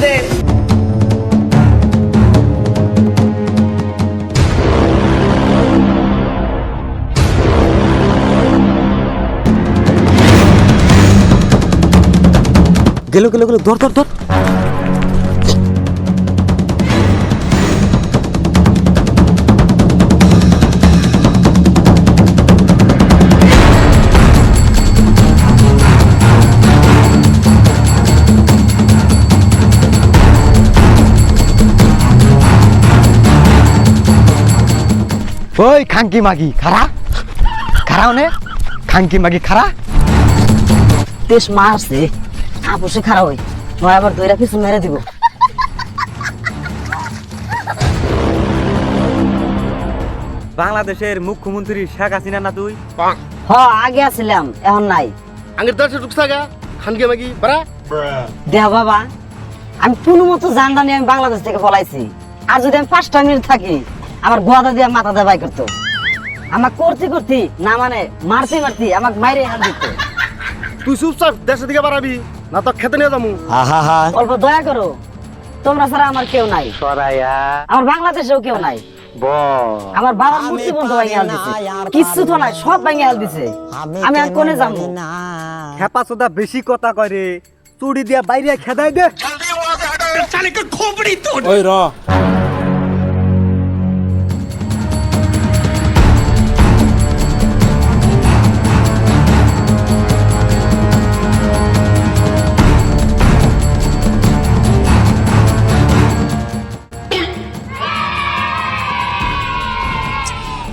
দে গেল গেল গেল ধর ধর ধর ওই খাঙ্কি মাগি খারা খারা ওনে খাঙ্কি মাগি খারা দেশ মারছে আপসে খারাপ হই নয় আবার দইরা কিছু মেরে দিব বাংলাদেশের মুখ্যমন্ত্রী শেখ হাসিনা না তুই হ আগে আছিলাম এখন নাই আগের দেশে ঢুকছাগা খানকে মাগি বাড়া দেহ বাবা আমি কোনো মতো জানদানি আমি বাংলাদেশ থেকে পলাইছি আর যদি আমি 5টা মিনিট থাকি আমার গোয়াদা দিয়ে মাথা দেবাই করতো আমার করতে করতে না মানে মারতে মারতে আমাকে মাইরে হাত দিত তুই চুপচাপ দেশের দিকে বাড়াবি না তো খেতে নিয়ে যাবো আহা অল্প দয়া করো তোমরা ছাড়া আমার কেউ নাই সরাইয়া আমার বাংলাদেশেও কেউ নাই আমার বাবার মূর্তি বন্ধ ভেঙে হাল দিছে কিচ্ছু তো নাই সব ভেঙে হাল দিছে আমি আর কোনে যাবো খেপা সোদা বেশি কথা করে চুড়ি দিয়া বাইরে খেদাই দে ওই র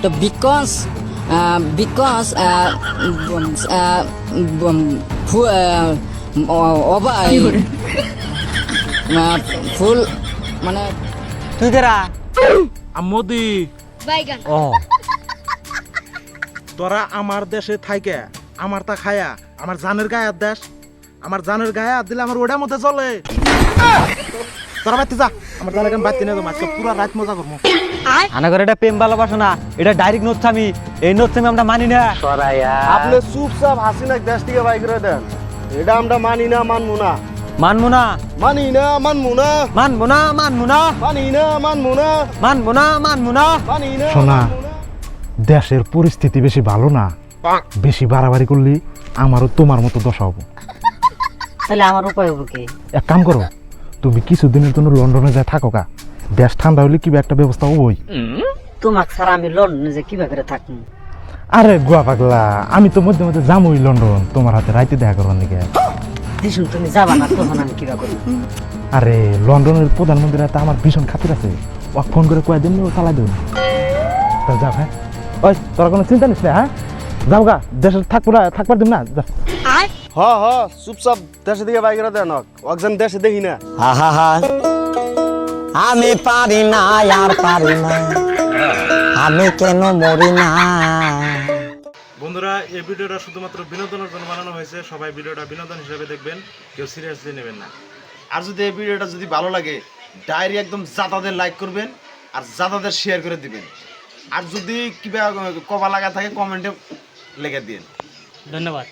So because full মানে তুই কেরা মোদি ও তোরা আমার দেশে থাইকে আমার তা খায়া আমার জানের গায়ে হাত দেশ আমার জানের গায়ে হাত দিলে আমার ওটার মধ্যে চলে তোরা বাইতে যা আমার জানের গায়ে বাইতে নিয়ে যাবো আজকে পুরো রাত মজা করবো আনা করে এটা প্রেম ভালোবাসা না এটা ডাইরেক্ট নোচ্ছামি এই নোচ্ছামি আমরা মানি না সরাইয়া আপনি চুপচাপ হাসিনা দেশ থেকে বাই করে দেন এটা আমরা মানি না মানবো না মানবো না মানি না মানবো না মানবো না মানবো না মানি না মানবো না মানবো না মানবো না মানি না শোনা দেশের পরিস্থিতি বেশি ভালো না বেশি বাড়াবাড়ি করলে আমারও তোমার মতো দশা হবো তাহলে আমার উপায় হবো কি এক কাম করো তুমি কিছুদিনের জন্য লন্ডনে যায় থাকো কা দেশ ঠান্ডা হলে কি একটা ব্যবস্থা হবই তোমাকে ছাড়া আমি লন্ডনে যে কিভাবে করে থাকবো আরে গোয়া পাগলা আমি তো মধ্যে মধ্যে যাবোই লন্ডন তোমার হাতে রাইতে দেখা করবার দিকে দিশুন তুমি যাবা না তখন আমি কিভাবে করবো আরে লন্ডনের প্রধানমন্ত্রীর হাতে আমার ভীষণ খাতির আছে ও ফোন করে কয়ে দিন ও চালাই দেবেন তা যাও হ্যাঁ ওই তোরা কোনো চিন্তা নিস না হ্যাঁ যাও গা দেশে থাকবার দিন না যা হ চুপচাপ দেশের দিকে বাই করে দেন একজন দেশে দেখি না আহা আমি পারি না আর পারি না আমি কেন মরি না বন্ধুরা এই ভিডিওটা শুধুমাত্র বিনোদনের জন্য বানানো হয়েছে সবাই ভিডিওটা বিনোদন হিসেবে দেখবেন কেউ সিরিয়াসলি নেবেন না আর যদি এই ভিডিওটা যদি ভালো লাগে ডায়েরি একদম জাতাদের লাইক করবেন আর জাতাদের শেয়ার করে দিবেন আর যদি কিবা কবা লাগা থাকে কমেন্টে লিখে দিন ধন্যবাদ।